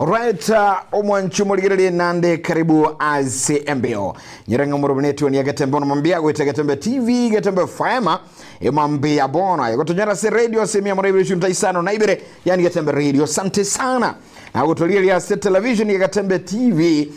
Alright, omwanchu muligirili nande karibu ACMBO. Nyirenga murubinetu ni ya Gatembe Mambia, gwita Gatembe TV, Gatembe Fama, Mambia Bona. Yagotonyara se radio, semia murabiri shuntaisano na ibere, yani Gatembe Radio. Sante sana. Na gutolili ya se television ya Gatembe TV.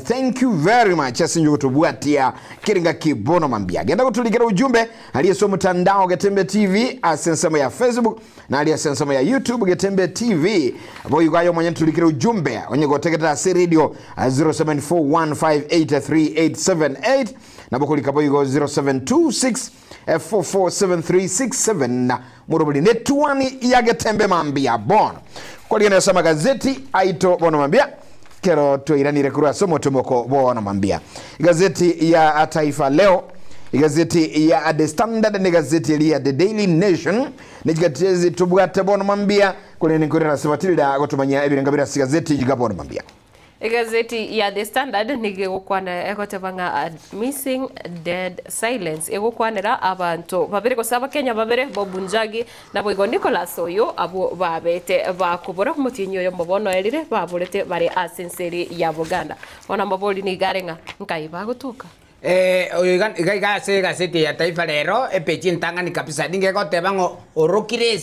Thank you very much. Asinju kutubuatia kiringa kibono Mambia. Genda kutuligera ujumbe, aliyeso mtandao Gatembe TV, asensema ya Facebook, na aliyesensema ya YouTube Gatembe TV. Abo yugayo mwenye tuligera ujumbe, onye gotegeta se radio 0741583878. Na bokulika bo yugo 0726447367 na murubuli netuani ya Gatembe Mambia Bona. Kwa liya nasama gazeti aito bono Mambia. Kero tuiranire kurua somo tumoko bono Mambia. Gazeti ya Taifa Leo, gazeti ya The Standard, ni gazeti ya The Daily Nation, ni gazeti tubugate bono Mambia. Kule nikurira Matilda gotumanya ebirangabira si gazeti jigabono Mambia. Gazeti ya The Standard nigegukwana ekotebanga missing dead silence egukwanira abantu babere gosaba Kenya babere Bobunjagi na Boigo Nicholas oyo abo babete bakubura mutinyo yo mubono erire baburete bari asenseri ya Buganda ona maboli ni garenga nkai bagutuka oigan se gazeti ya Taifa Leo epechi ntangani kabisa ningekotebango orokire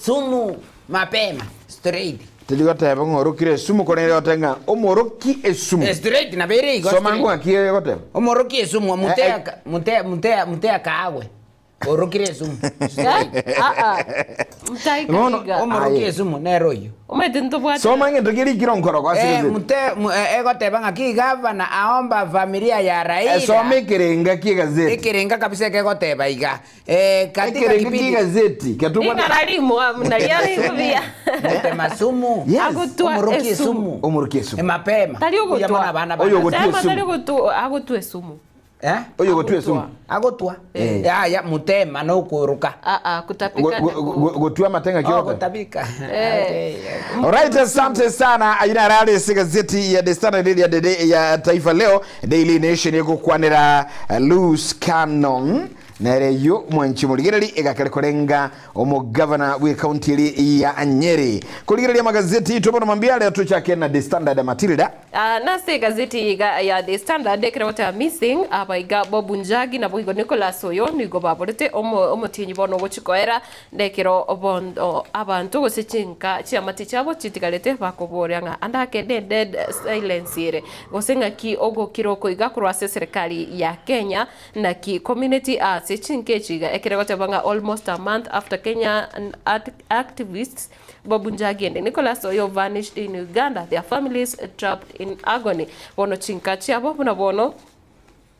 sumu mapema straight. Tiligote bango orokire sumu konele otenga omoroki esumu. Straight na bere igo. So mangu akie gote. Omoroki esumu mutea kaagwe. Orokire esumu. mtai kaga. Omoroki esumu neroyo. Umedento bwa. So mangu ndogiri kironkoro kwa sisi. Egote banga ki governor aomba familia ya Raila. So mekerenga ki gazeti. Ekerenga kabisa kegote baiga. Katika kipindi gazeti ketubwa ngaralimu mnaliari kubia. Masumu. Omoroki esumu. Omoroki esumu. Mapema. Yamona bana. Oyo agotwe esumu. Oyo gotwe sumu. Agotwa. Ya mutema no kuruka. Kutapika. Gotwa matenga kioka. Kutapika. Alright, asante sana. Aina rale si gazeti ya The Standard ya Taifa Leo, Daily Nation yako kwanira loose cannon. Nereyo mwanchi muligirali egakale kolenga omugavana we county ya Nyeri. Kuligirali magazeti tubono Mambia leo tuchake na The Standard Matilda. Na se gazeti ya The Standard dekera missing abaiga Bobunjagi na Boigo Nicholas oyo nigo baborete omutinyi bono gochikoera dekero obondo abantu gosechinka chiamati chabo chitigalete bakoboranga andake dead silence ire gosenga ki ogo kiroko igakurwa serikali ya Kenya na ki community sechinkechiga ekeregotebanga almost a month after Kenya activists Bobunjagi and Nicholas oyo vanished in Uganda, their families trapped in agony. Bono chinkachi abo bono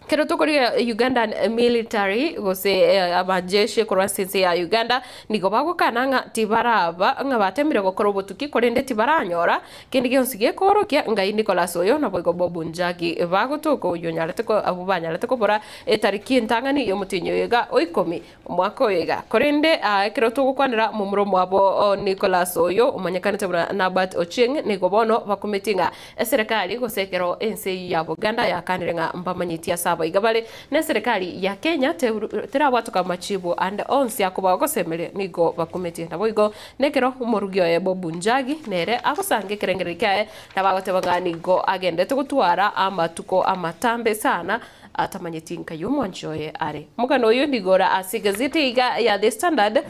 kero tokoria Ugandan military gose abajeshi korwa sense ya Uganda nigo bagokananga tibaraba nga batemire gokora obotuki korende tibaranyora kindi gyonsige korokia ngai Nicholas oyo na Boigo Bobunjagi bagotoko oyo nyarete ko abubanyarete ko bora etariki ntangani yo mutinyo yega oikomi mwaka oyega korende kero togokwanira mu muromo abo Nicholas oyo umanyakanite bura Nabat Ochieng nigo bono bakumetinga serikali gosekero ense ya Uganda yakanirenga mpamanyitia igabale na serikali ya Kenya tera watu kama chibu and ons yakuba gosemere nigo bakumeti na boigo nekero umurugyo ya Bobunjagi nere akosange kerengerikae tabagote baganigo agende tukutwara amatuko amatambe sana atamanyetinka yumwanchoye are mugano yo ndigora asigaziti ya The Standard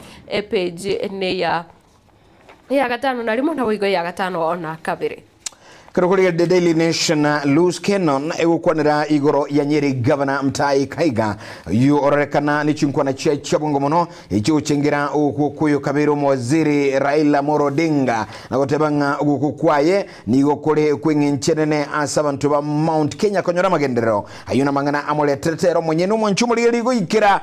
page ne ya gatano na limo na boigo ya gatano ona kabiri. Karukulia The Daily Nation loose cannon egukwanira igoro ya Nyeri Governor Mutahi Kahiga yu orekana ni chinkwana chabungo mono ichi uchengira ukukuyo kabiro mwaziri Raila Amolo Odinga na gotebanga ukukwaye ni gokore kwenye nchenene asabantu ba Mount Kenya konyora magendero ayuna mangana amole tetero mwenye no mwanchumuli ligo ikira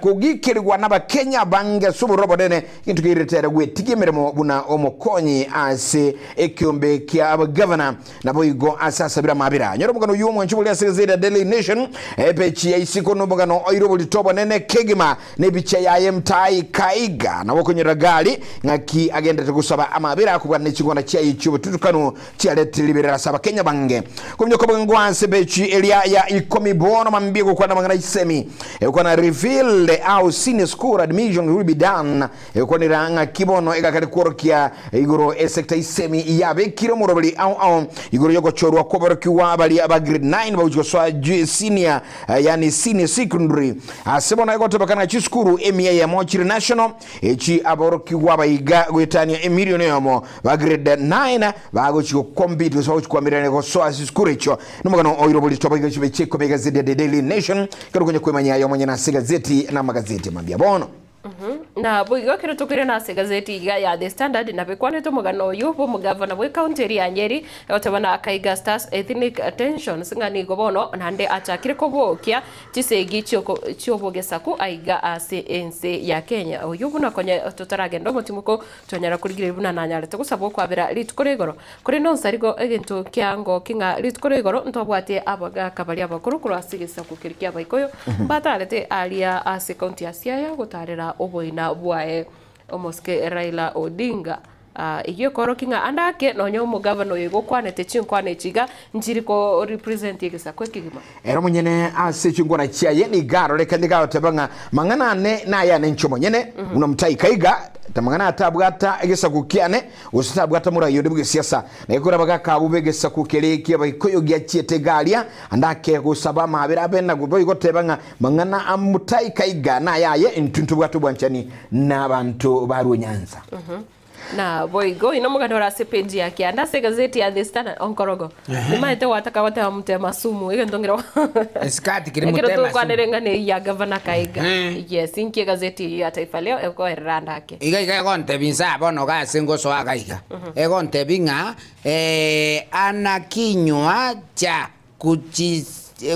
kugikirwa naba Kenya bange subu robodene intu kiretere gwe tigemeremo buna omokonyi ase ekyombe kya Governor chinkwana na boigo asasa bila mabira nyoro mugano yumo nchubuli asezeda Daily Nation pechi ya isiko no mugano oiro litoba nene Kegima ne bicha ya Mutahi Kahiga na wokonyera gali ngaki agenda tukusaba amabira kubana chinkwana chia ichubo tutukano chia leti liberera saba Kenya bange kumnyo kobangwanse bechi elia ya ikomi bono mambigo kwa na mangana isemi kwa na reveal au senior school admission will be done kwa ni ranga kibono ega kali kuorokia igoro sector isemi yabe kiro morobali au igoro yoko chorwa kwa kiwa bali aba grade 9 ba ujo swa senior yani senior secondary asebona ego topakana chiskuru emia ya Mochiri National echi aborokiwa ba iga gwetania emillion yomo ba grade 9 ba go chiko compete so kwa mirane go swa chiskuru icho numagano oiro boli topa chibe cheko be gazeti The Daily Nation kero kwenye kwemanya yo mwenye na gazeti na magazeti mambia bono na boigo kero tukire na gazeti ya The Standard na bekwane to mugano yupo mugavana we county ya Nyeri otabana Kahiga Stars ethnic attention singani gobono nande achakire kobokia chisegi chiobogesaku aiga ANC ya Kenya oyubu na konye tutaragendo motimuko tonyara kurigire buna na nyarete kusabo kwabira litukoregoro kuri no sarigo egento kyango kinga litukoregoro ntobwate abaga kabali abakuru kurasigisaku kukirikia baikoyo batarete alia ase county ya Siaya gutarira oboina bwae omoske Raila Odinga iyo koro kinga andake no nyomo governor yego kwanete chinkwane chiga njiriko represent yegesa kwekigima ero munyene ase chinkwana chia yeni garo lekandika otabanga mangana ne na ya nenchomo nyene una Mutahi Kahiga tamangana atabwata egesa kukiane usitabwata murayo debuge siasa na ikora bagaka bubegesa kukeleki abayikoyo giachiete galia andake gusaba mabira bena guboyiko tebanga mangana Mutahi Kahiga na yaye intuntu bwatu bwanchani nabantu baru Nyanza na boigo inomugadora sepeji yake anda gazeti ya The Standard onkorogo nimaete wataka wata mtema sumu iyo ndongero eskati kiri mutema kwa nerengane ya governor Kahiga yes inki gazeti ya Taifa Leo eko eranda yake iga gonte binsa bono ga singo so Kahiga egonte binga anakinywa cha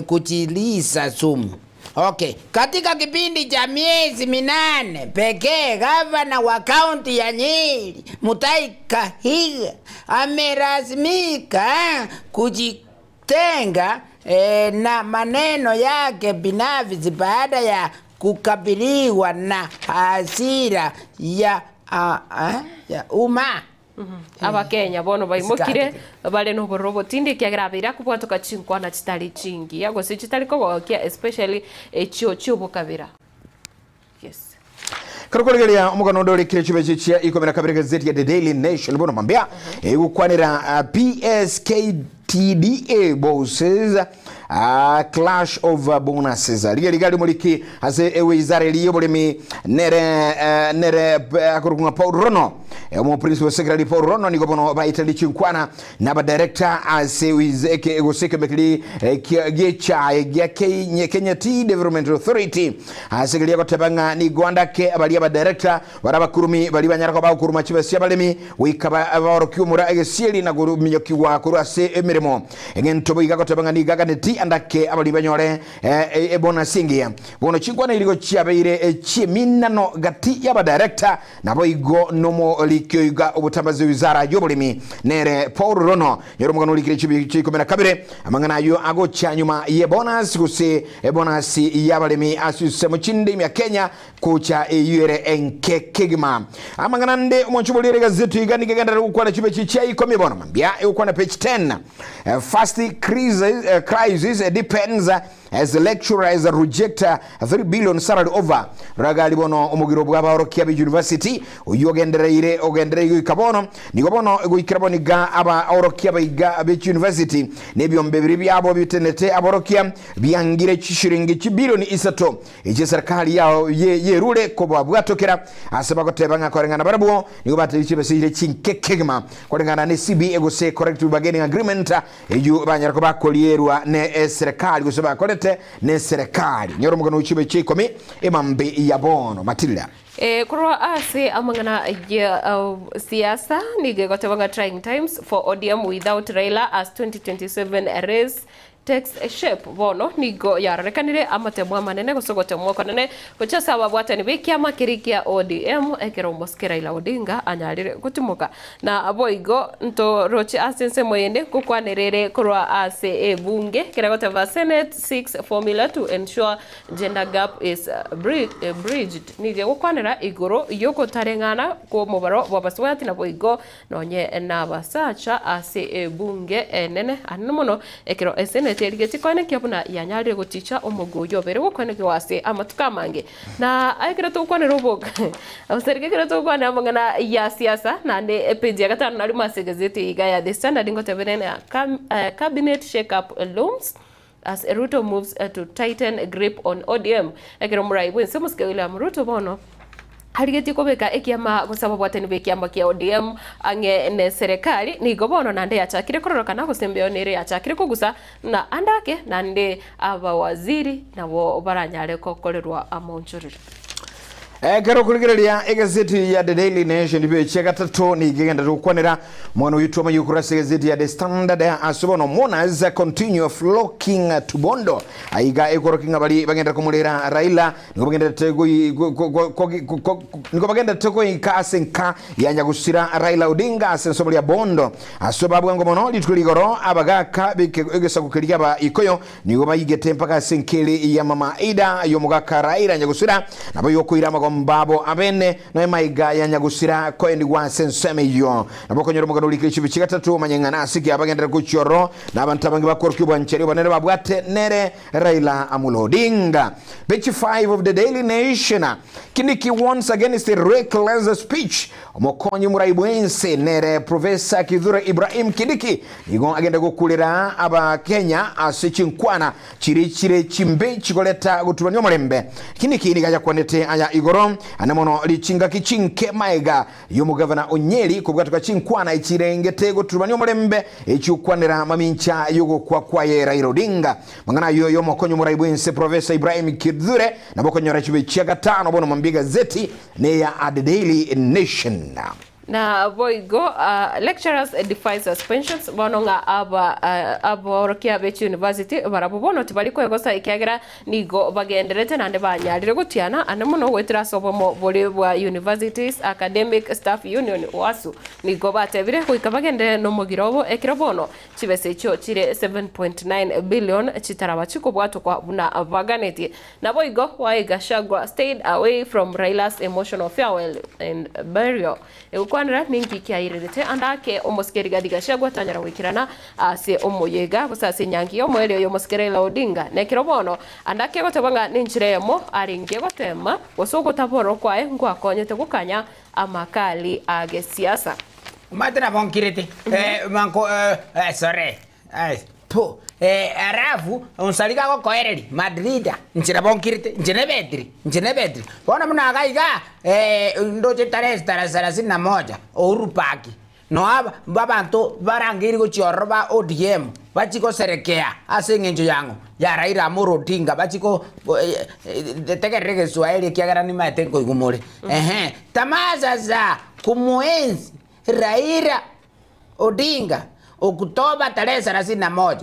kuchilisa sumu. Okay, katika kipindi cha miezi 8 pekee gavana wa kaunti ya Nyeri Mutahi Kahiga amerasmika kujitenga na maneno yake binafsi baada ya kukabiliwa na hasira ya umma. aba Kenya bono baimokire bale no borobo tindi kyagrabira kubwatoka chinkwana chitali chingi yago se chitali ko kia especially chio bokabira yes Karukolegelia umugano ndole kile chibeje chia ikomera kabira gazeti ya The Daily Nation bono mambia egukwanira PSKTDA bosses clash of bonuses ligali muliki ase ewizare liyo bolemi nere akurunga Paul Rono mo principal secretary Paul Rono niko bono baitali chinkwana na ba director ase wizeke egoseke mekli gecha ya Kenya Tea Development Authority ase gali yakotabanga ni Gwanda ke abali ba director baraba kurumi bali banyara ko ba kuruma chibesia balemi wikaba abarokyumura egesieli na guru minyokiwa kurase emiremo engento boiga kotabanga ni gaganeti andake abali banyore ebona singia bono chinkwana iliko chiabeire chiminano gati ya ba director na boigo nomo likyoiga obutambazi wizara y'obulimi nere Paul Rono yoro mugano likire chikomera kabire amangana yo ago chanyuma ye bonus kuse bonus y'abalimi asuse mu chindi ya Kenya kucha yure Kegima amangana nde omonchubulire gazeti igani gaganda ukwana chibe chicha ikomi bono mambia ukwana page 10 first crisis depends as the lecturers reject a 3 billion salary over ragali bono omugiro bwa Orokia University uyogendereire kabono nigobono guikiraboni ga aba Orokia biga University nebyombe bibiri byabo bitenete aborokia byangire chishiringi chibilioni isato eje serikali yao yerule ko bwatokera asaba gotebanga korengana barabuo nigobate chibesire chinkekegma korengana ne CBA go say collective bargaining agreement eju banyara ko bakolierwa ne serikali gusaba kolete ne serikali nyoro mugano uchibe chikomi emambe ya bono Matilda kurwa ase amangana siasa nige gotebanga trying times for ODM without Raila as 2027 race takes shape bono nigo yarekanire amatemwa manene gusogotemwa kanene gochasa babwatani bekiama kirikia ODM ekero moskera Raila Odinga anyarire gutimuka na aboigo nto rochi asense moyende kukwanirire kurwa ase ebunge kiragoteva Senate 6 formula to ensure gender gap is bridged nige gukwanira iguru yoko tarengana ko mubaro babaswati na boigo nonye na basacha ase ebunge enene anomono ekero Senate rigeti kwane kyabuna yanyarire guticha omugoyo bere gukwane kwase amatuka mange na aikira to kwane roboga aserike kira to kwane amangana ya siasa na ne page ya gatano nari masegazeti igaya The Standard ngotebene cabinet shake up looms as Ruto moves to tighten grip on ODM ekero murai wense muske William Ruto bono harigeti kobeka ekiama gusaba bwateni bekiamba kia ODM ange ne serikali ni gobono nande yachakire kororoka na gusembeo nere yachakire kugusa na andake nande aba waziri nabo baranyare kokorerwa amonchurira Kero kuligirelia egazeti ya The Daily Nation ibe cheka tato ni gigenda tukwanira mwana witu wa yukurasi gazeti ya The Standard asubono monas continue flocking to Bondo aiga ekorokinga bali bagenda kumulera Raila niko bagenda teko ikase nka yanja gusira Raila Odinga asensobya Bondo asobabu ngo mono lituligoro abagaka begesa kukiriya ba ikoyo niko bayigete mpaka senkeli ya mama Ida yomugaka Raila anja gusira nabo yokuira mbabo abene no maiga yanyagusira ko endi wansenseme yo naboko nyoro mugano likichi bichiga tatu manyangana asiki abagendera kuchoro nabantu abangi bakorkubwa ncheri banere babwate nere Raila Amolo Odinga. Page 5 of the Daily Nation. Kindiki once again is the reckless speech omokonyi muraibwense nere Professor Kithure Ibrahim Kindiki igon agenda gukulira aba Kenya asichinkwana chirichire chimbe chikoleta gutubanya omurembe Kindiki nigaja kwanete aya igoro anamono lichinga kichinke maiga y'umugavana Onyeri kubwatuka chinkwana ichirengete gutubanya omurembe ecyukwanira mamincha yugo kwa Raila Odinga mangana yo mokonyo muraibwense Professor Ibrahim Kithure nabokonyora chibichi gatano bono mambiga zeti ne ya The Daily Nation. Na boigo lecturers defy suspensions bononga aba Rokia Beach University barabono tibaliko egosa ikiagira nigo bagenderete nande banyarire gutiana anamuno wetira sobomo bolebwa universities academic staff union wasu nigo batebire kuikabagende no mugirobo ekirobono chibese cyo chire 7.9 billion chitaraba chiko bwato kwa buna baganeti na boigo waigashagwa stayed away from Raila's emotional farewell and burial kwanira ningi kiairete andake omoskeri gadigasha tanyara wikirana ase omoyega gusase nyangi omwere yo moskeri la Odinga nekirobono andake gotabanga ninchiremo aringe gotema gosoko taboro kwae ngwakonyete gukanya amakali age siasa Matera bonkirete manko sorry po arafu unsaliga ko koereri Madrid nchira bonkirite njene bedri bona muna gaiga ndoje tarehe 31 Uhuru Park no aba babantu barangiri go chioroba ODM bachiko serekea asengenjo yangu ya Raila Amolo Odinga bachiko tegerege Swahili kiagara ni matengo igumure tamaza za kumuenzi Raila Odinga Oktoba tarehe 31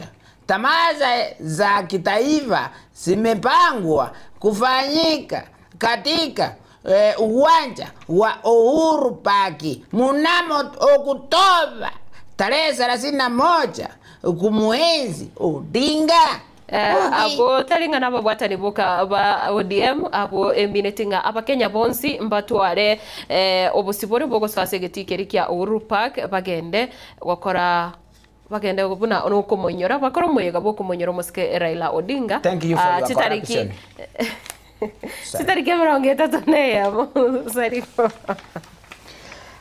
tamaza za kitaifa zimepangwa kufanyika katika uwanja wa Uhuru Park mnamo Oktoba tarehe 31 kumuenzi Odinga. Abo talingana babwatani boka ba ODM abo embinetinga abakenya bonsi mbatware obusibore bogo sasegeti kia Uhuru Park bagende wakora bagende gubuna nuko monyora bakora moyega boko monyora moske Raila Odinga. Thank you for your correction. Chitariki mronge tatone ya sariko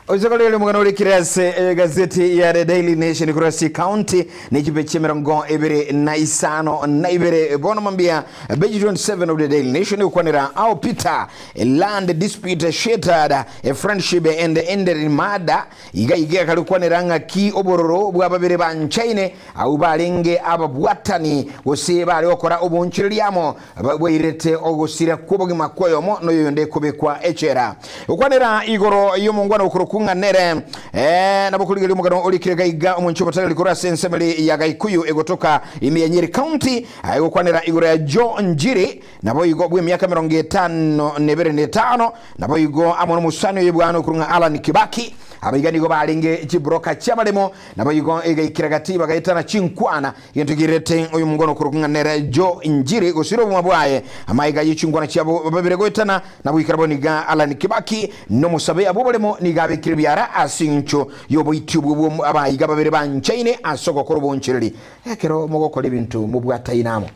Ozakolele mugano likirase gazeti ya The Daily Nation kurasi county nikipeche mirongo ebere na isano na ibere bono mambia page 27 of The Daily Nation ukwanira au Peter land dispute shattered a friendship and ended in murder iga kalukwaniranga ki obororo bwa babere banchaine au balenge ababwatani goseba ali okora obunchiriamo bwirete ogosira kubogima koyomo no yonde kubekwa echera ukwanira igoro yo mungwana ukuru nere nabo kuligeli mugano olikire gaiga omuncho batali likora sensemeli ya gaikuyu egotoka imi ya Nyeri County ayokwanira igura ya Joe Njiri nabo igo bwe myaka 55 nabo igo amono musano yebwano kurunga Alan Kibaki abigani go balinge kibroka chamalemo nabo igo egaikira gatiba gaitana chinkwana yento girete uyu mungono kurunga nere Joe Njiri gosiro mabwaye amayiga yichinkwana cyabo babire goitana nabo ikaraboni ga Alan Kibaki no musabe abubolemo nigabe kirbyara asincho yobo itubu abayiga babire banchaine asoko korobonchiriri ekero mogokora ibintu mubwata inamo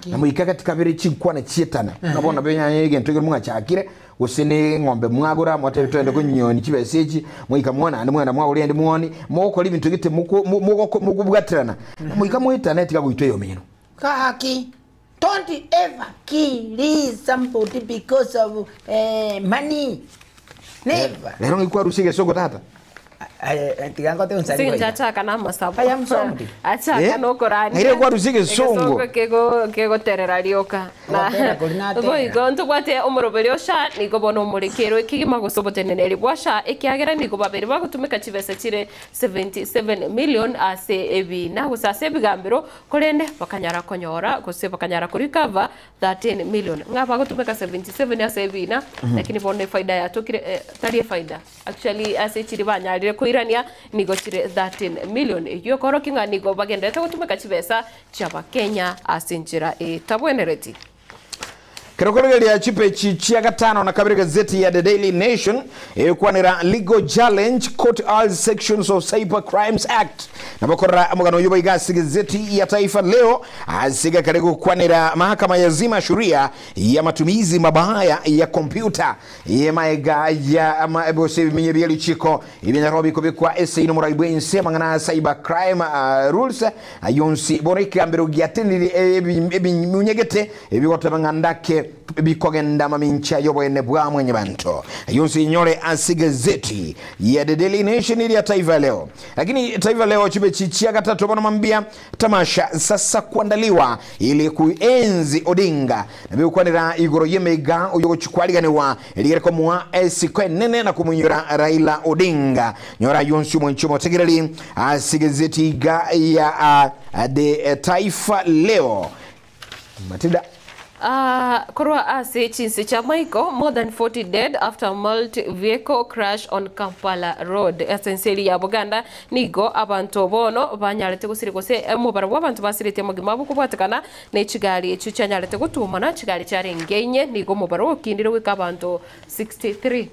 namuyika katika bire chinkwana chietana nabona benyanye gento girmunga cyakire usine ngombe mwagura mwate bitwende kunyoni kibeseji mwika mwana ndi mwana mwaguri ndi muoni mogokora ibintu gite mugubwatirana muyika mu internet gagwitwe yo mino Kaki, don't ever kill somebody because of money. Never. Lero ngikwa rusige soko tata. Tigango te unsali. Sinja chaka na masapo. I am sorry. Achaka no korani. Ngire kwa rusige songo. Kego terera rioka. Na go ntu kwate omoroberio sha niko bono murekero ikigima gusobotenene libwasha ikiagera niko babiri bagutumika chibese chire 77 million ase ebi na gusase bigambiro korende bakanyara konyora gose bakanyara kurikava 13 million ngaba gutumika 77 ase ebi na lakini bonne faida ya tokire tari faida actually ase chiri banyarire kuirania niko chire 13 million iyo koro kinga niko bagendete gutumika chibesa chaba Kenya ase njira tabwenereti Kerokorogeli ya chipe chia gatano na kabiri gazeti ya The Daily Nation kwanira legal challenge court all sections of Cyber Crimes Act na bakora mugano yuba igasi gazeti ya Taifa Leo asiga karigo kwanira mahakama ya zima sheria ya matumizi mabaya ya kompyuta yemaiga ya maebose minyebieli chiko ibinarobi kubikwa ese ino muraibu nsema ngana cyber crime rules ayonsi boreke ambero giateni ebimunyegete ebiwotabangandake bikogenda mamincha yobwene bwa mwenye banto yonsi nyore asigazeti ya The Daily Nation ili ya Taifa Leo. Lakini Taifa Leo chibe chichia gatatu bwana mambia tamasha sasa kuandaliwa ili kuenzi Odinga na bikwanira igoro yemega uyo chikwaliganiwa ili mwa esikwe nene na kumunyura Raila Odinga nyora yonsi mwenchumo tegirali asigazeti ga ya The Taifa Leo Matilda Korwa ase chinsi cha Michael, more than 40 dead after multi-vehicle crash on Kampala Road. Essentially ya Buganda, nigo abantu bono banyarete gusiri gose mubara w'abantu basirite mugima bukubwatakana ne kigali cyanyarete gutumana kigali cyarengenye nigo mubara w'okindire w'ikabantu 63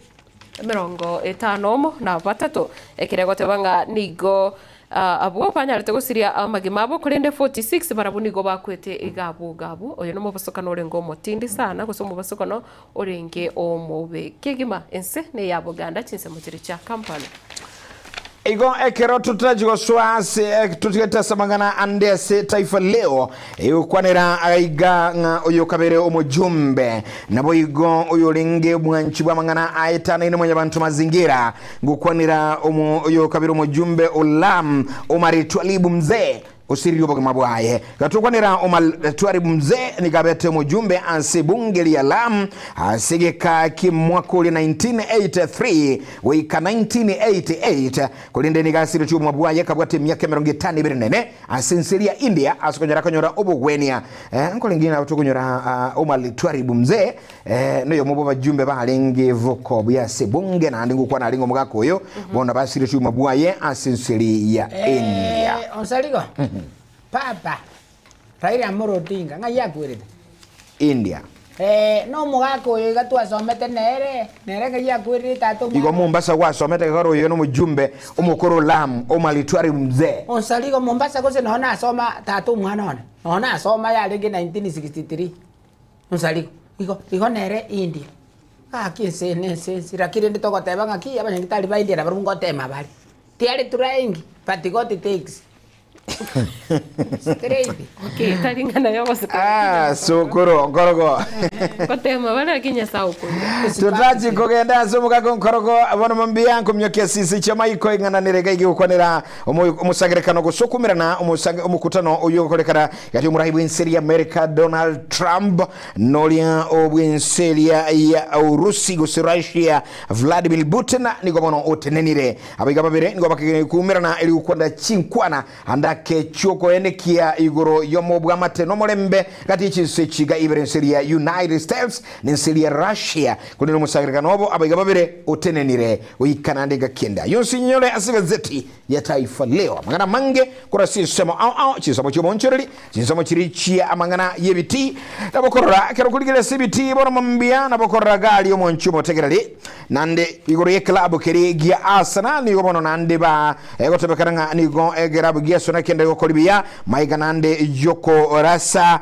mirongo etano na batatu ekirego tebanga nigo abo banyarete gusiria amagima abo kurende 46 barabu nigo bakwete igabu oyo no mubasokano orengo motindi sana guso mubasokano orenge omube kigima ense ne ya Buganda chinse mukiri cha Kampala Igo ekero tutajigo swase tutigeta samangana andese Taifa Leo kwanira aiga nga uyo kabere omujumbe nabo igo uyo lenge mwanchi bwa mangana aitana ine mwenye bantu mazingira ngukwanira uyo kabere omujumbe Olam Omari Twalibu mzee usiri yobo mabwaye gatukwanira Twalibu mzee nikabete mujumbe ansi bunge li Alam asigeka kimwakuli 1983 wika 1988 kulinde nigasiri tu mabwaye kabwate myaka 54 asinsiria India asukonyara konyora obugwenia nkolingina abatukunyora Omari Twalibu mzee noyo mubo bajumbe balenge voko bya sebunge na ndingu kwa nalingo mugako yo bona basiri tu mabwaye asinsiria India onsaligo Papa Raila Amolo Odinga ngaya kwirite India no mugako yo gatwasomete nere ngaya kwirite tatu igo Mombasa wasomete garo yo no mujumbe umukoro Lam Omari Twalibu mzee onsaligo Mombasa gose naona asoma tatu mwana naona asoma ya lege 1963 onsaligo igo nere India kiense sirakire nditoko tebanga ki abanyangitali ba India na barungo tema bali tiari turaingi but got it takes Straight. Okay, taringana yoko sika. Sukuru nkorogo. Kotema bana kinya sauko. Tutachi kugenda sumuka nkorogo abona mambia nkumyoke sisi chama iko ingananirega igikwanira umusagerekano gusukumirana umukutano uyu kolekara gati umurahibu inseri ya America Donald Trump nolia obwinseri ya Urusi gusi Russia Vladimir Putin nigobono otenenire abiga babire nigo bakikumirana ili ukwanda chinkwana andake chuko enekia igoro yomo bwamate no molembe gati chise chiga ibirenseri ya United States ninseri ya Russia kunino musagerekano obo abiga babire otenenire uyikanande gakenda yonsi nyole asiga zeti ya Taifa Leo mangana mange kurasi sema au chisamo chibonchereri chisamo chirichia amangana yebiti nabokorra kero kuligele CBT bona mambia nabokorra gali omonchumo tegerali nande igoro ye club keri gia Arsenal ni gobono nande ba gotebekaranga ni go egerabu gia sona kende go kolibia maiga nande yoko rasa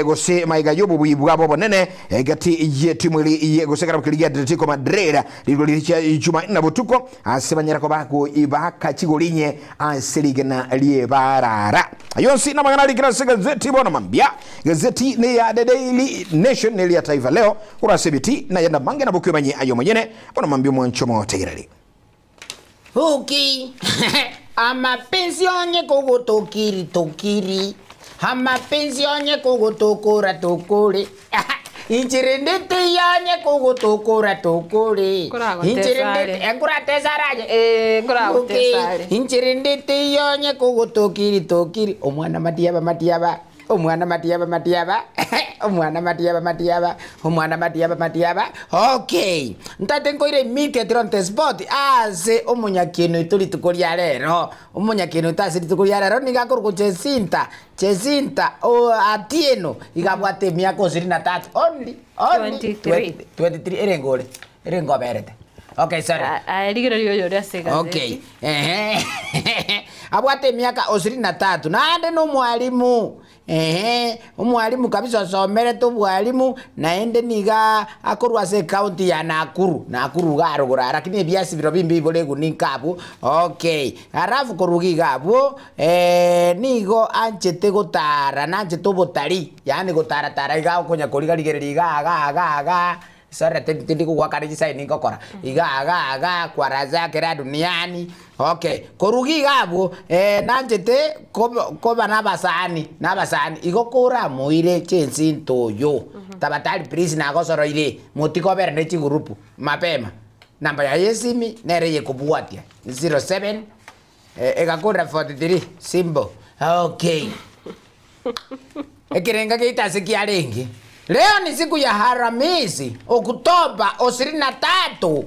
gose maiga yobu buyibwa bobo nene gati ye timuli ye gose gerabu keri Atletico Madrid ligolo licha juma na botuko asebanyera ko bako ibaka chigolinye aseligana liye barara ayonsi na magana likira gazeti bona mambia gazeti ni ya The Daily Nation ni ya Taifa Leo kurasa biti na yenda mange na bukwe manye ayo mwenyene bona mambia mwanchomo tegerali Huki amapenzi onye kugutokiri amapenzi onye kugutokura tokore Inchirinditi yonye kugutokura tokore Inchirinditi enkuratesaraje Inchirinditi yonye kugutokiri omwana matiaba omwana matiaba okay ntate nkoire mike tronte spot ase omunyakino ituli tukoria rero omunyakino tasiri tukoria rero nigakorgo chesinta o atieno igabwate miako 23 only 23 erengo berete okay sorry aligero yoyo rasega okay abwate miaka 23 nande no mwalimu umwalimu kabisa somere to mwalimu naende niga akorwa se county ya Nakuru garugura lakini biasi biro bimbi bole guninkabu okay arafu korugi gabo nigo anchete gotara nanje to botari yani gotara tara iga konya koriga ligereri ga sara tindi ku wakari sai ni kokora iga kwaraza kera duniani okay korugi gabo nanjete koba nabasani igokora moire chensi ntoyo tabatali please na gosoro ile mutiko berne chi group mapema namba ya yesimi nereye kubuatia 07 egakora 43 simbo okay ekirenga keitasi alengi leo ni siku ya Haramisi Oktoba 23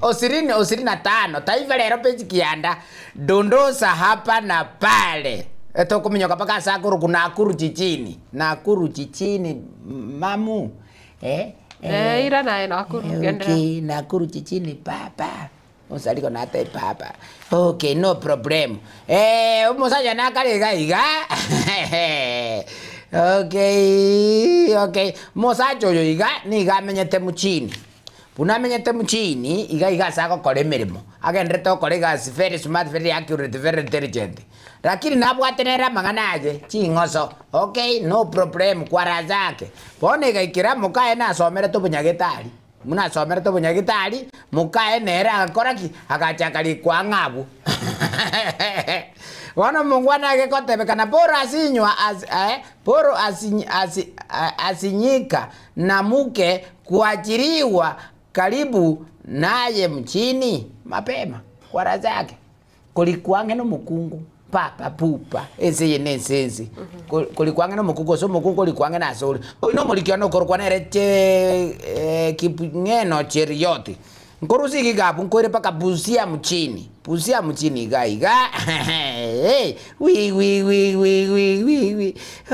25 Taifa Leo peji kianda dondosa hapa na pale eto kuminyoka paka sakuru kuna Nakuru chichini mamu ira nae Nakuru okay Nakuru chichini papa usaliko nate papa okay no problem umusaja nakalega iga okay mosacho yo iga niga menyete muchini puna menyete muchini iga sako kole mirimo agendreto kolega very smart very accurate very intelligent lakini nabwatenera manganaje chingoso okay no problem kwara zake pone gaikira mukae na somere to bunyagitari muna somere to bunyagitari mukae nera akoraki akachakali kwa ngabu wana mungwana ke kotebe kana bora asinywa bora asinyika na muke kuajiriwa karibu naye mchini mapema kwa zake kulikuange no mukungu papa pupa ese yenensensi kulikuange no mukungu so mukungu kulikuange na sori no mulikiano korwa nereche kipngeno cherioti Nkorusi kigapu nkore paka Busia mchini gaiga hey we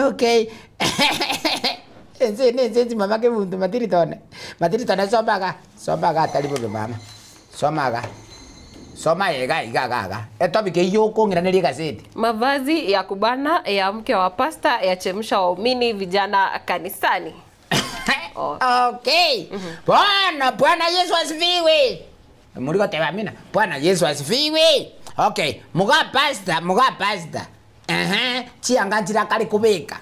okay enzi mama ke muntu matiritone somaga talibo be mama soma iga etobike yoko ngiraneri gazeti mavazi ya kubana ya mke wa pasta ya chemsha waumini vijana kanisani. Okay. Bwana Yesu asifiwe. Muriko tebamina. Bwana Yesu asifiwe. Okay, muga pasta. Chianganjira kali kubika.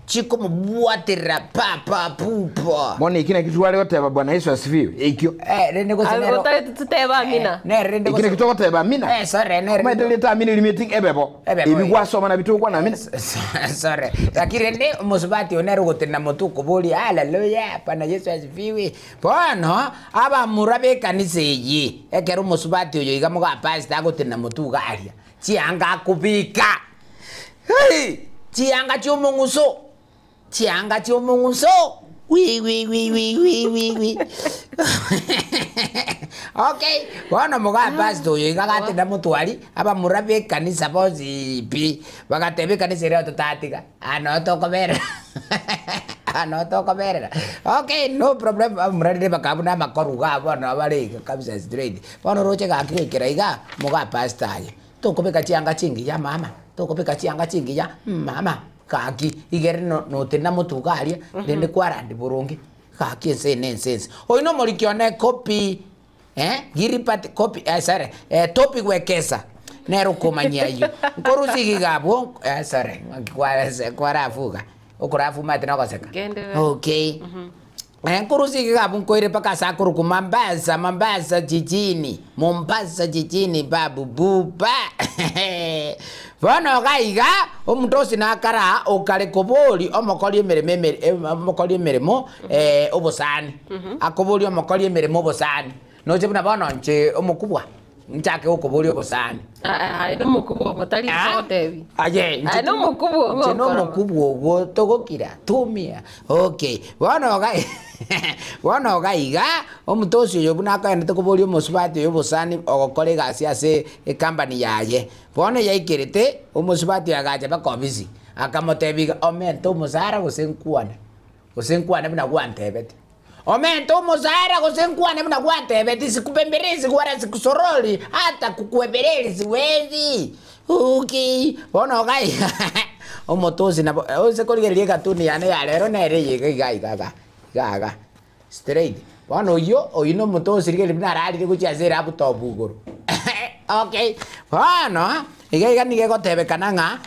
Chiko mbuatira papa pupa. Mbona ikina kitu wale wote bwana Yesu asifiwe. Ikyo. Rende ko senero. Tuteba amina. Ne rende ko. Ikina kitu wote ba amina. Sorry, ne. Kuma deleta amina limiting ebebo. Ibi kwa soma na bitu kwa na amina. Sorry. Lakini rende musubati onero gutena mutuko boli haleluya pana Yesu asifiwe. Bono aba murabe kanise yi. Ekero musubati oyo iga muga pastor gutena mutuga aria. Chianga kubika. Hey! Chianga chomunguso. Chianga chomunguso. Wi. Okay, bueno muga pastor yo igagate na mutwari aba murabe kanisa bozi pi bagatebe kanisa rero tutatiga anoto komera okay no problem murade bakabuna makoruga bona bari kabisa straight bona roche ga kira iga muga pastor tokobeka chianga chingi ya mama tokobeka chianga chingi ya mama kaki igere no tena mutugaria ndende kwarandi burungi kaki sense oino morikione copy giripati copy sorry topic wekesa nero komanya yo korusi gabo sorry kwarafuga okurafu mate nakoseka okay kurusi gabo koire paka sakuru ku Mombasa jijini babu buba Bono gaiga omutosi nakara okale koboli omokoli emeremo obosani akoboli omokoli emeremo obosani noche buna bono nche omukubwa nchake okoboli obosani no mukubwa motari sotebi no mukubwa ogo togokira tumia okay bono gaiga omutosi oyo buna akaende tokoboli omosubati obosani ogokole gasi ase company yaye bono yaikirite omusubati agaje bakobisi akamotebiga omento musara gosenkwane buna gwantebete omento musara gosenkwane buna gwantebete sikupemberezi gwara sikusoroli hata kukuebereli siwezi okay bono gai omotosi na ose koligerie katuni yane ya lero nere gaga straight bono yo oyino motosi rigeli buna rali kuchiazera abutobuguru okay bono iga nige gotebekana nga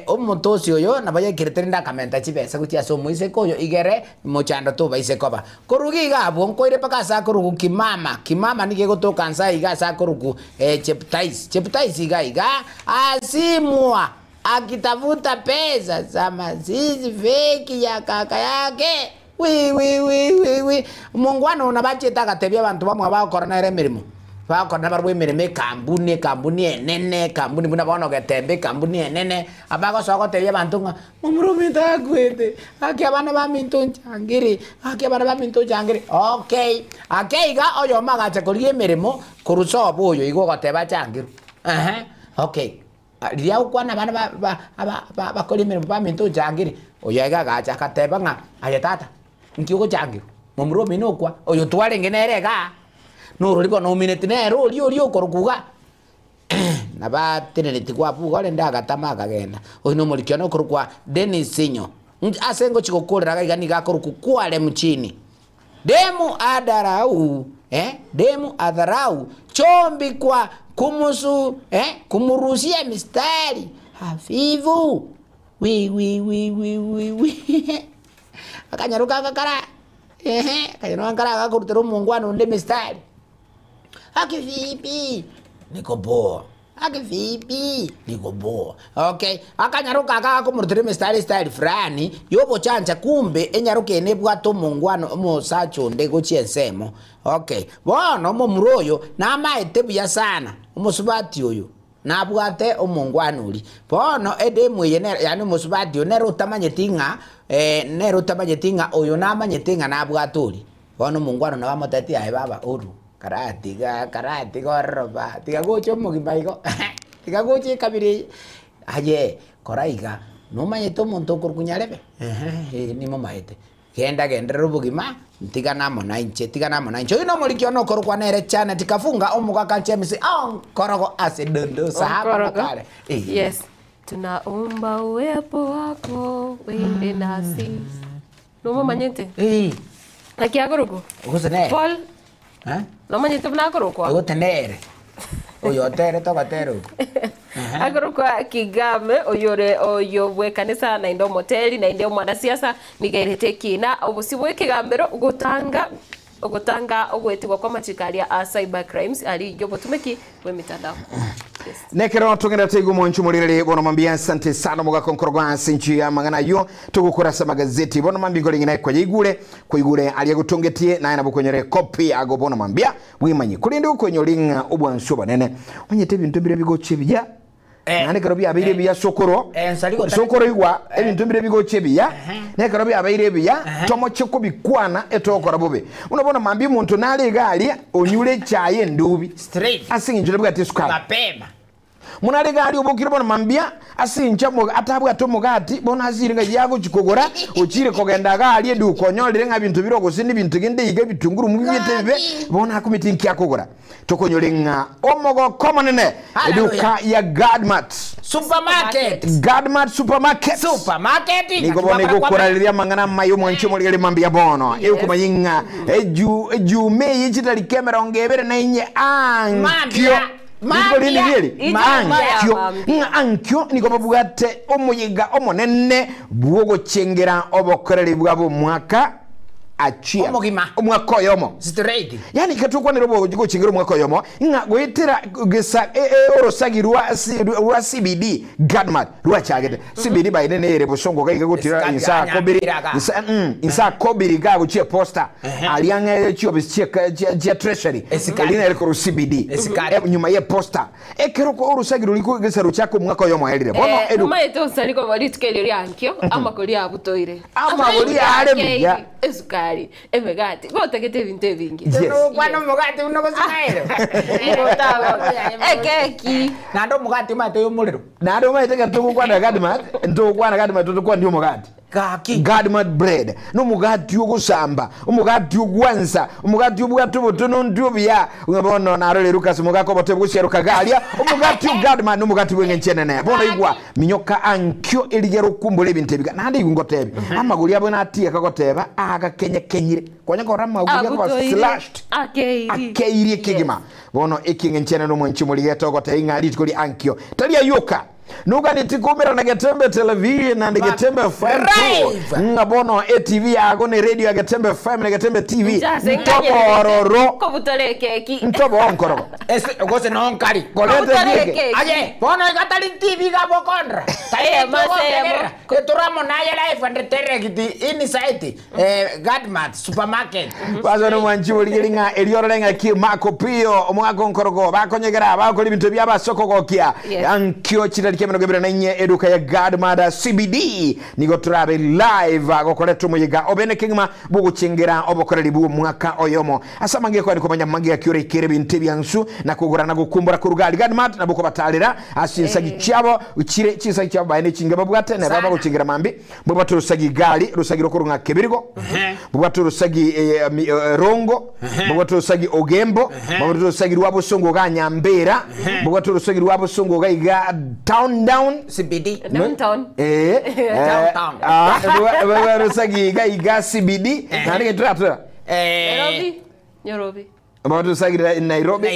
omutosi oyo nabaye kiritenda kamenta chibesa kutia somo ise koyo igere mochando to baise koba korugi ga bon koire paka sa korugu kimama nige gotoka nsa iga sa korugu cheptais iga asimwa akitafuta pesa za mazizi feki ya kaka yake wi mungwana unabacheta katebya abantu bamwe bakora ere mirimo bakora barwe mirimo kambuni enene kambuni buna bono getembe kambuni enene abago soko tebya abantu nga mumurumita kwete aki abana ba mintonchangiri okay akeiga oyo magache korie mirimo kuruso boyo igo goteba changiru okay ria ukwana bana ba korie mirimo ba mintonchangiri oyo iga gacha kateba nga ayetata nkiugo changiru mumurumi nokwa oyo twarenge nerega no ribo no minute nero rio korukuga naba tenete kwa puga lenda gatama kagenda oino mulikyo korukwa Dennis Sinyo asengo chikokolera gani gakoruku kwale mchini demu adarau chombi kwa kumusu kumurusia mistari hafifu wi akanyaruka kakara kanyaruka kakara gakurutero mungwano nde mistari akivipi niko boa okay akanyaruka akakumurutire mistari frani yobo chancha kumbe enyaruka enebwato mungwano omusacho ndego chiensemo okay bono muroyo na maete bya sana omusubati oyo nabwate omungwano uri bono edemu yenera yani omusubati onero utamanyetinga oyo namanyetinga nabwaturi bono mungwano nabamotati aye baba oru karati gorba tiga gocho mugibaiko tiga gochi kabiri aye koraiga no mayeto monto kurkunyarebe ni momaete genda rubugima tiga namo nainche ino molikyo no korukwa nere chana tikafunga omuga kanchemisi korogo asedondo sahaba kale yes tunaomba uwepo wako wende nasi no momanyete akia koruko ugusene Paul no manyete bna korukwa ugutenere Oyo tere toka tere. Agoro kwa Kigame oyo bwe kanisa na indo moteli na indo mwanasiasa nigairete kina obusibwe Kigambero ugutanga ogwetigwa kwa machikalia a cyber crimes ali jobo tumeki we mitandao. Yes. Nekero tungenda tegu mwanchu mulirele bono mambia asante sana muga konkorogwa sinchi ya mangana yo tugukura sa magazeti bono mambi ngolingi na kwa igule aliyagutongetie na yana bukonyere copy ago bono mambia wimanyi kulinde ukonyolinga obwanso banene onyete bintu bire bigoche bijya nane karobi abaire biya sokoro igwa ebintu bire bigoche bijya ne karobi abaire biya tomo cheko bikwana etokora bobe unabona mambi muntu nale gali onyule chaye ndubi Straight. asinjire bwate sukari Mapema. munale gali obukire bona mambia asinja mo atabwa to mugati bona aziringa yago chikogora uchire kogenda gali edu konyolire nga bintu biroko sindi bintu gende iga bitunguru mu bitebe bona akumitinki akogora tokonyolenga omogo komonene eduka ya Gadmat Supermarket. Niko bone go koraliria mangana mayo mwancho moligere mambia bono ekumayinga eju me yitali kamera ongebere na inye ankyo ankyo niko babugate omuyiga omonene bwogo chengera obokoreri bwabo mwaka achia omwaka oyomo straight yani katukwa nirobo go chengera omwaka oyomo nga gwetera gesa orosagi rwa CBD Gadmat rwa chagete CBD by nene ere bosongo ga igotira insa kobiri ga go chie poster alianga chio bischeka je treasury alina ere ko CBD nyuma ye poster ekero ko orosagi ruliko gesa ruchako mwaka oyomo elire bono edu mayeto saliko bali tukeliri ankyo amakoli abutoire amakoli arebiya esukari emegati gotegete bintu bingi kwano mugati unokozikaero ekeki nando mugati mate yo muliro nando maite katuko kwa Gadmat ndo kwa Gadmat tukwa ndio mugati kaki Gadmat bread no mugati ogusamba umugati ogwanza umugati obwatu botono ndio bya ngabona narole Lucas mugako bote bugusheruka galia umugati Gadmat no mugati bwenge nchenene bona igwa minyoka ankyo eligero kumbole bintebiga nande igungotebe amaguli abo natie kakoteba aga kenyire konya ko ramaguli ko slashed akeiri kigima bono ekinge nchenene no mwanchi muligeto gote ingali tikoli ankyo talia yoka nuga nitikumira na Gatembe television na Gatembe FM ngabono ATV yago ne radio ya Gatembe FM na Gatembe TV ntobororo ko butole keki ntobonkoro gose no nkari kolete keki aye bono gatali TV ga bokondra taye masemo keturamo na ya live and terekiti inside Gadmat supermarket bazo mwanchi oligelinga eliorenga ki makopio omwako nkorogo bakonyegera bakoli bintu bya basoko gokia ankyo chitali kemeno gebera nanye eduka ya Gadmat CBD nigo turabe live agokoleto muyiga obene kingma buguchengera obokoreri bu mwaka oyomo asamange ko ndikomanya mangi yakure ikere bintu byansu na kugura na gukumbura ku rugali Gadmat na buko batalira asinsagi cyabo ukire cisa cyabo bayine kingaba bwate na baba guchengera mambi bubatu rusagi gali rusagi rokurunga kebirigo bubatu rusagi rongo bubatu rusagi ogembo bubatu rusagi rwabo songo ga nyambera bubatu rusagi rwabo songo ga iga down CBD downtown downtown rusagi iga CBD nani getra Nairobi About sagi Nairobi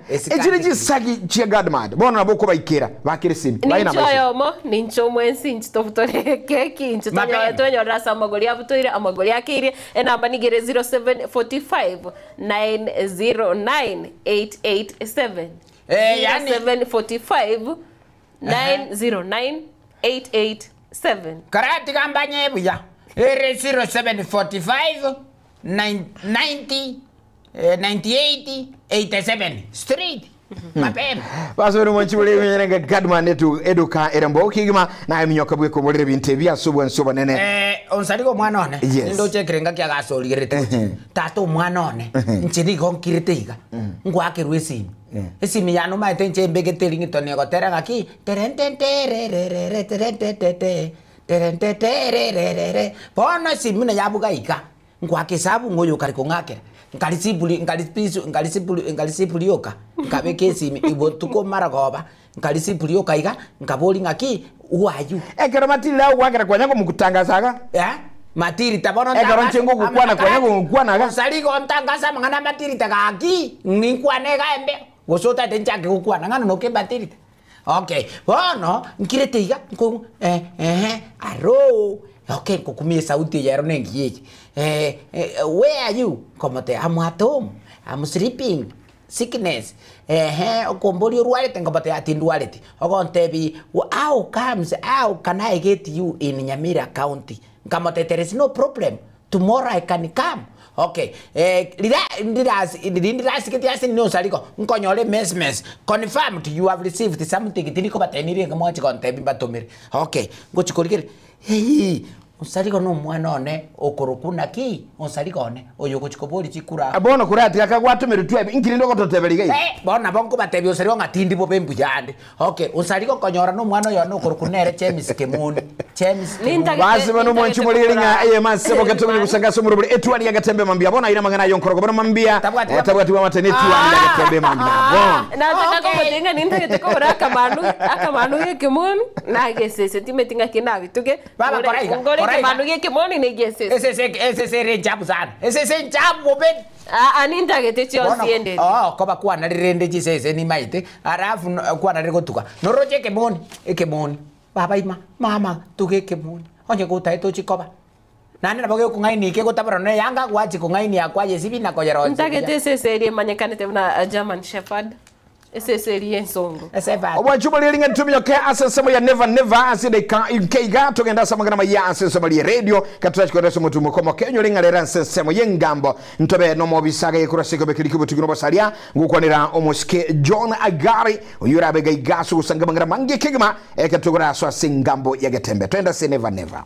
echiri sagi chia Gadmat bona boko baikera bakire simi baina maisha nincho mwensi nchitofutore keki nchitonyo rasa amagoli abutoire amagoli akire enamba nigere 0745 909 887 yani 0745 909 887 karati kambanye buya 0745 90 98 87 street mapema basoro mwanchibule yenga Gadmat netu eduka erembo kigima na minyoka bwe ko bolere bintebya subwa nene onsaligo mwana one ndo chekerenga kya gasolirete tato mwana one nchiri gonkirite iga ngwake rwesimi esimi yano maite nchembege telingi tone gotera ngaki terente pono simi na yabuga ika ngwake sabu ngoyo kariko ngakera ngalisipuliyoka nkabeke simi ibotuko maragoba ngalisipuliyoka iga nkaboli ngaki uwayu ekero matiri la wakera kwanyango mukutangazaga matiri tabono ekero nchengo gukwana kwanyango gukwana ga saligo ntangaza mangana matiri tagaki ninkwane ga embe gusota tenchake gukwana ngano no kebatirite. Okay, bono nkirete iga nko aro. Okay, kukumie sauti ya rone ngiye. Where are you? Komote, I'm at home. I'm sleeping. Sickness. Okombori rualete ngobote atindualete. Ogontebi, how can I get you in Nyamira County? Kamote, there is no problem. Tomorrow I can come. Okay. Nkonyole mes. Confirmed you have received something. Tiniko bateniri ngomochi kontebi batomiri. Okay. Gochikolikere. Hey. Unsariko no mwana one okorokuna ki unsariko one oyo gochikobori chikura abono kurati akagwatumira twebe inkirindo gototebeliga bona bonko batebi unsariko ngatindi bo bembu yande. Okay, unsariko konyora no mwana yo no korokunere James Kemuni basi bano mwanchi muliringa eye masebo gatumira kusangaso murubuli etwani yagatembe mambia bona ina magana yonkorogo bona mambia tabwati wa matene etwani yagatembe mambia bona nataka ko mutenga nintagete ko akamanu Kemuni na gesese timetinga kina bituge baba koraiga Manu ye kimoni ne gese. Ese rejabu sana. Ese njabu ben. Aninta gete chio siende. Koba kwa na rende jisese ni maite. Arafu kwa na regotuka. Noroje kemoni. Baba ima mama tuge kemoni. Onye guta eto chikoba. Nani naboge kungaini ke gotabara ne yanga kwachi kungaini akwa yesibi na kojero. Ntagete sese manyekane tebuna German Shepherd. Ese songo. Obwanchuba liringa ntumyo ke asesemo ya never aside keiga tugenda samangana maya asesemo ya radio katulachi kwa reso mutumo komo kenyo linga lera asesemo yengambo ntobe no mobisaga yekurasiko bekirikubo tugunobo salia ngukwanira omoske John Agari uyura bega igasu usangamangana mangi kigma ekatugura so singambo ya Getembe twenda se never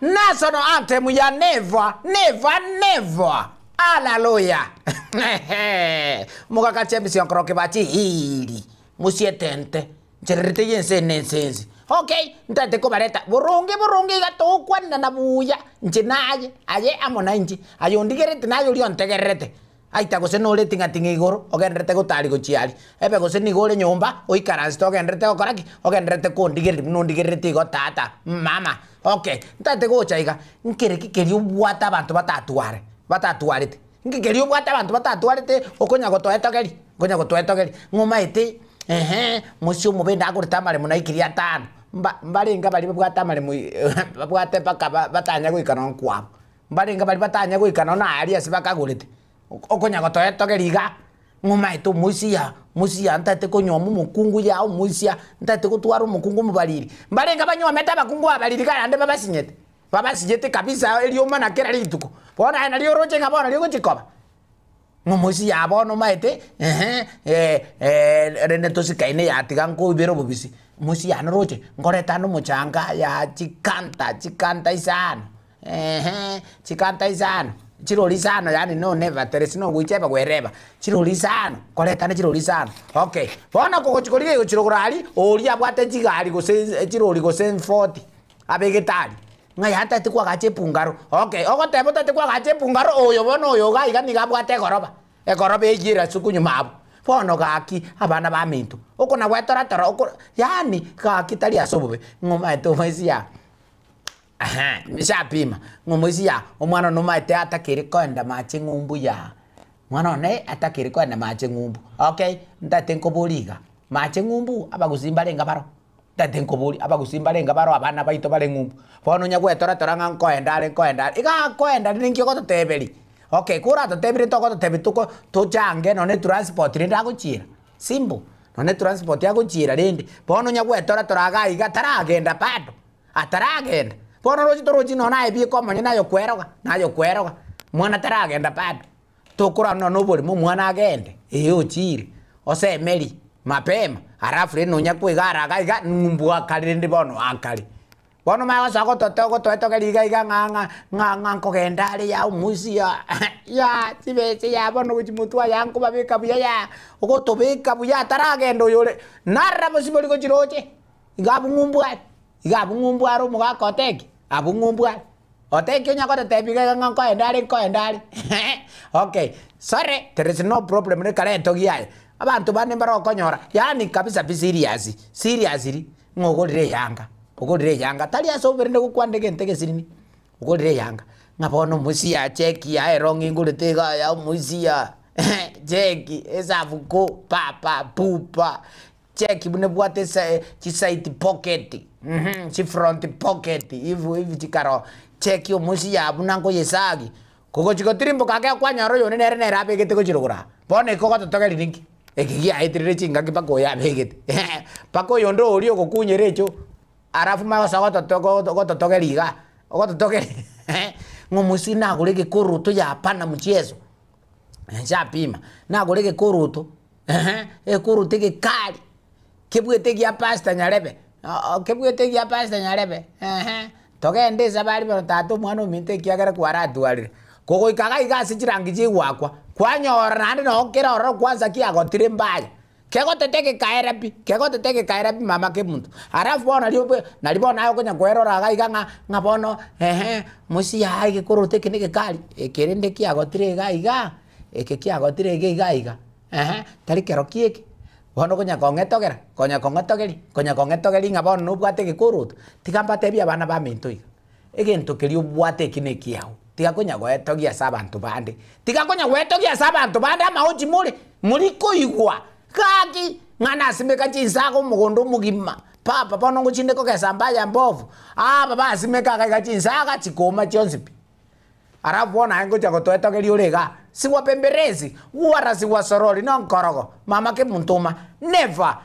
National anthem ya never. Hallelujah. Muka kachemisi onkroke bachi hili. Musietente. Ncherete yense nensensi. Okay, ntate ko bareta. Burungi gato kwana na buya. Nchenaye. Aye amona inchi. Ayo ndigerete nayo liontegerete. Aita gose no letinga tinga igoro ogenrete gutari guchiari ebe gose ni gore nyumba oikaransto ogenrete okoraki ogenrete ko ndigeri no ndigerete go tata mama. Okay, ntate go chaiga nkere kikeri ubwata abantu batatuarete nkikeri ubwata abantu batatuarete okonya gotoetogeri ngoma ite musio mubenda agurita mare munaikiria atano mbarenga bali bwata mare bwate paka batanya guikana nkwabo mbarenga bali batanya guikana na ari asibakagurite okonya gotoetogeriga ngoma ito musia ntate konyomu mukungu yao musia ntate gutwara umukungu mubariri mbarenga banywa meta bakungu abariri kandi babasinyete kabisa elio mana kera lituko bona ana lio roche ngabona lio gochikoba ngumusia abono maite rene tosikaine yatiga ngo ibero bubisi musia no roche ngoretano muchanga ya chikanta isano chikanta isano chirolisano yani no never there is no wicheba wereba chirolisano koletana chirolisano. Okay, bona kokochikorige gochirogorali oria bwate chigari gose chiroli gose 40 abegetali ngai hata tikwa gache pungaro. Okay, ogotebo tatikwa gache pungaro oyo bona oyo ga iga niga bwate goroba egoroba ejira sukunyu mabu bono gaki abana ba mintu okona gwetora toro yani gaki tali asobobe ngoma eto maisia misapima ngumuisia omwana no maite atakiri kwenda mache ngumbu ya mwana ne atakiri kwenda mache ngumbu. Okay, ntate nkoboliga mache ngumbu abaguzimba lenga baro Tatenko buri aba gusimba lenga baro abana baito bale ngumbu. Bono nya gwetora toranga nkoendale. Iga koendale ninki ko tebeli. Okay, kura tebeli to ko tebi to jange no ne transport ni ndaguchira. Simbo. No ne transport yaguchira rindi. Bono nya gwetora toraga iga taragenda pado. Ataragenda. Bono roji no na ebi ko manya nayo kweroga. Mwana taragenda pado. Tokura no buri mwana agende. Ochiri. Ose meli mapema. Harafu rino nyakwe gara gaiga ngumbu akali ndi bono akali. Bono mayo sako totoko liga iga nga kogendali ya umusia. Ya tibese ya bono kuchimutua yangu babika buya ya. Oko tobeka buya taragendo yole. Narra posiboli ko chiroche. Iga ngumbu aro muga koteki. Abu ngumbu. Oteki nya ko tebiga nga koendali. Okay. Sorry, there is no problem ne kale togiya. Abantu bane barokonyora yani kabisa seriously ngogorire yanga tali asoberinde kukwandege ntege sirini ngogorire yanga ngabono musia cheki ya erongi ngulitega ya musia cheki esavuko papa pupa cheki bune bwate chi side pocket chi front pocket hivi chikaro cheki musia bunango yesagi koko chikotirimbo kake kwanyaro yone nere abegete ko chirogura bone koko totogeli ninki ekigia aitirire chinga kipako ya begete pako yondo olio kokunyerecho arafu magosa gototogeliga gototogeli ngumusi naguleke kuruto ya pana mchezo nchapima naguleke kuruto kuruto ke kali kebwete ya pasta nyarebe kebwete ya pasta nyarebe togende sabari bano tatu mwana minte kiagara kwaratu alire koko ikaga igasi chirangi chigwakwa kwanyora nandi no kera oro kwanza kiagotire mbaya kegotete kaerapi mama ke muntu arafu bona liyo nalibona ayo konya kwerora gaiga ngabono musi ya ke korote ke kali ekerende kiagotire gaiga kiagotire gaiga tari kero kieke bono konya kongetogeri ngabono no bwate ke koroto tikambate bia bana ba minto iga egento kelio bwate kine kiao tigakonya gwetogia sabantu bande ama oji muri koigwa kaki ngana simeka chinsago mugondo mugima papa bono nguchinde ko kesambaya mbovu baba simeka ka chinsaga chikoma chonsipi arafu bona ngo chago twetogeria urega siwa pemberezi uara siwa sorori no nkorogo mama ke muntuma never